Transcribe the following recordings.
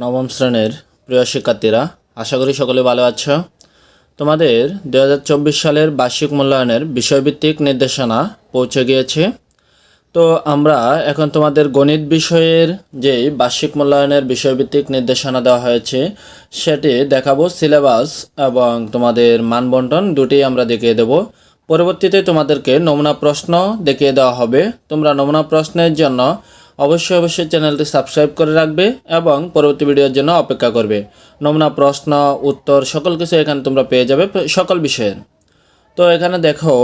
নবম শ্রেণীর প্রিয় শিক্ষার্থীরা, আশা করি সকলে ভালো আছো। তোমাদের 2024 সালের বার্ষিক মূল্যায়নের বিষয়ভিত্তিক নির্দেশনা পৌঁছে গিয়েছে। তো আমরা এখন তোমাদের গণিত বিষয়ের যেই বার্ষিক মূল্যায়নের বিষয়ভিত্তিক নির্দেশনা দেওয়া হয়েছে সেটি দেখাবো। সিলেবাস এবং তোমাদের মানবন্টন দুটি আমরা দেখিয়ে দেব। পরবর্তীতে তোমাদেরকে নমুনা প্রশ্ন দেখিয়ে দেওয়া হবে। তোমরা নমুনা প্রশ্নের জন্য অবশ্যই চ্যানেলটি সাবস্ক্রাইব করে রাখবে এবং পরবর্তী ভিডিওর জন্য অপেক্ষা করবে। নমুনা প্রশ্ন, উত্তর সকল কিছু এখানে তোমরা পেয়ে যাবে সকল বিষয়ের। তো এখানে দেখো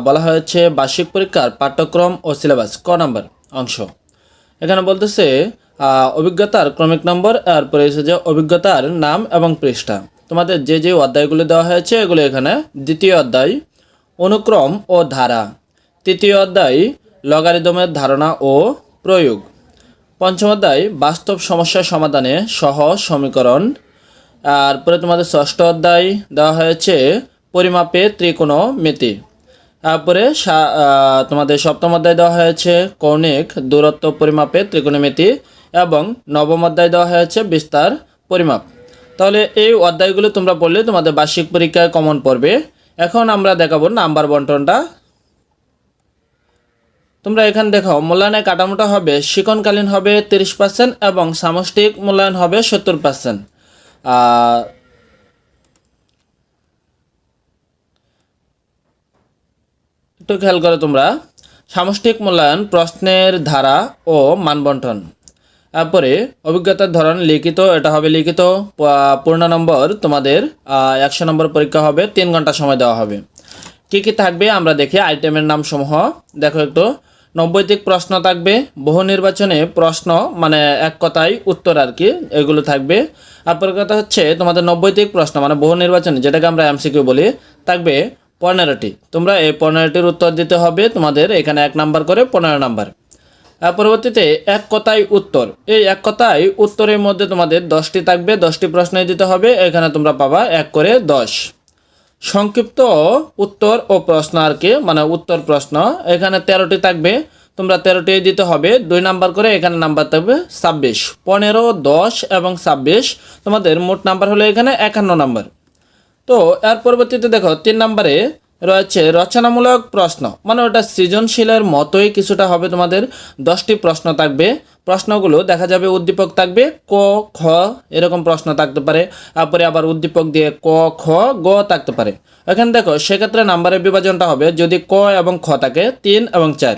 বলা হয়েছে বার্ষিক পরীক্ষার পাঠ্যক্রম ও সিলেবাস ক নাম্বার অংশ। এখানে বলতেছে অভিজ্ঞতার ক্রমিক নম্বর, এরপরে এসে যে অভিজ্ঞতার নাম এবং পৃষ্ঠা। তোমাদের যে অধ্যায়গুলো দেওয়া হয়েছে এগুলো এখানে দ্বিতীয় অধ্যায় অনুক্রম ও ধারা, তৃতীয় অধ্যায় লগারিদমের ধারণা ও প্রয়োগ, পঞ্চম অধ্যায় বাস্তব সমস্যা সমাধানে সহজ সমীকরণ। তারপরে তোমাদের ষষ্ঠ অধ্যায় দেওয়া হয়েছে পরিমাপে ত্রিকোণমিতি। তারপরে তোমাদের সপ্তম অধ্যায় দেওয়া হয়েছে কৌণিক দূরত্ব পরিমাপে ত্রিকোণমিতি এবং নবম অধ্যায় দেওয়া হয়েছে বিস্তার পরিমাপ। তাহলে এই অধ্যায়গুলো তোমরা পড়লে তোমাদের বার্ষিক পরীক্ষায় কমন পড়বে। এখন আমরা দেখাবো নাম্বার বন্টনটা। তোমরা এখানে দেখো মূল্যায়নের কাঠামোটা হবে শিক্ষণকালীন হবে 30% এবং সামষ্টিক মূল্যায়ন হবে 70%। একটু খেয়াল করো তোমরা, সামষ্টিক মূল্যায়ন প্রশ্নের ধারা ও মানবন্টন। তারপরে অভিজ্ঞতার ধরন লিখিত, এটা হবে লিখিত। পূর্ণ নম্বর তোমাদের 100 নম্বর পরীক্ষা হবে, 3 ঘন্টা সময় দেওয়া হবে। কি কি থাকবে আমরা দেখি আইটেমের নাম সমূহ দেখো একটু। নৈবেদিক প্রশ্ন থাকবে, বহু নির্বাচনে প্রশ্ন মানে এক কথায় উত্তর আর কি, এগুলো থাকবে। তারপর কথা হচ্ছে তোমাদের নৈবেদিক প্রশ্ন মানে বহু নির্বাচনে, যেটাকে আমরা এমসিকিউ বলি, থাকবে 15টি। তোমরা এই 15টির উত্তর দিতে হবে। তোমাদের এখানে 1 নাম্বার করে 15 নাম্বার। পরবর্তীতে এক কথায় উত্তর, এই এক কথায় উত্তরের মধ্যে তোমাদের 10টি থাকবে, 10টি প্রশ্নই দিতে হবে। এখানে তোমরা পাবা 1 করে 10। সংক্ষিপ্ত উত্তর ও প্রশ্ন আর কি মানে উত্তর প্রশ্ন, এখানে 13টি থাকবে, তোমরা 13টি দিতে হবে, 2 নাম্বার করে। এখানে নাম্বার থাকবে 26, 15, 10 এবং 26। তোমাদের মোট নাম্বার হলো এখানে 51 নাম্বার। তো এর পরবর্তীতে দেখো 3 নাম্বারে রয়েছে রচনামূলক প্রশ্ন, মানে ওটা সৃজনশীলের মতোই কিছুটা হবে। তোমাদের 10টি প্রশ্ন থাকবে। প্রশ্নগুলো দেখা যাবে উদ্দীপক থাকবে ক, খ এরকম প্রশ্ন থাকতে পারে। তারপরে আবার উদ্দীপক দিয়ে ক, খ, গ থাকতে পারে। এখানে দেখো সেক্ষেত্রে নাম্বারের বিভাজনটা হবে যদি ক এবং খ থাকে 3 এবং 4।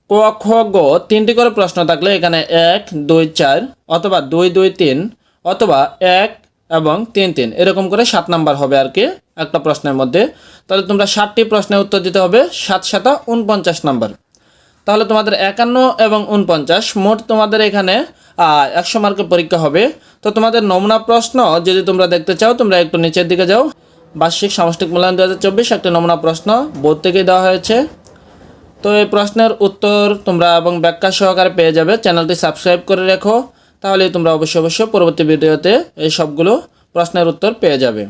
ক, খ, গ 3টি করে প্রশ্ন থাকলে এখানে 1, 2, 4 অথবা 2, 2, 3 অথবা 1 এবং 3, 3 এরকম করে 7 নাম্বার হবে আর কি একটা প্রশ্নের মধ্যে। তাহলে তোমরা 60টি প্রশ্নের উত্তর দিতে হবে, 7 7 49 নাম্বার। তাহলে তোমাদের 51 এবং 49 মোট তোমাদের এখানে 100 মার্কের পরীক্ষা হবে। তো তোমাদের নমুনা প্রশ্ন যদি তোমরা দেখতে চাও তোমরা একটু নিচের দিকে যাও। বার্ষিক সামষ্টিক মূল্যায়ন 2024 একটি নমুনা প্রশ্ন বোর্ড থেকেই দেওয়া হয়েছে। তো এই প্রশ্নের উত্তর তোমরা এবং ব্যাখ্যা সহকারে পেয়ে যাবে। চ্যানেলটি সাবস্ক্রাইব করে রেখো, তাহলে তোমরা অবশ্যই পরবর্তী ভিডিওতে এই সবগুলো প্রশ্নের উত্তর পেয়ে যাবে।